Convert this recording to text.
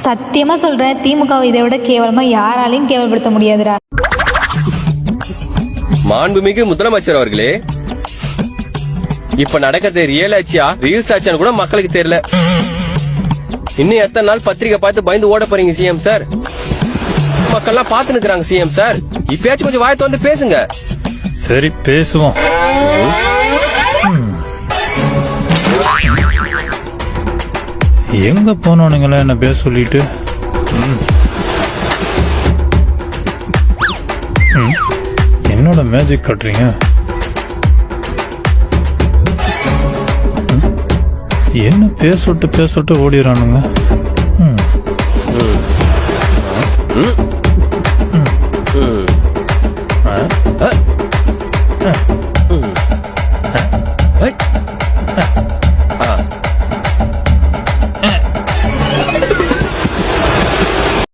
சத்தியமா சொல்றேன், திமுகவை இதை விட கேவலமா யாராலையும் கேவலப்படுத்த முடியாதுடா. மாண்புமிகு முதலமைச்சர் அவர்களே, இப்ப நடக்கிறது ரியல் ஆச்சியா ரீல்ஸ் ஆச்சியான்னு கூட மக்களுக்கு தெரியல. இன்னும் எத்தனை நாள் பத்திரிகை பார்த்து பயந்து ஓட போறீங்க சிஎம் சார்? மக்கள்லாம் பார்த்து நிக்கிறாங்க சிஎம் சார். இப்பயாச்சும் கொஞ்சம் வாயத்தை வந்து பேசுங்க. சரி பேசுவோம். எங்க போனவனுங்களா என்ன பேச சொல்லிட்டு? என்னோட மேஜிக் காட்டுறீங்க? என்ன பேச விட்டு ஓடிடுறானுங்க.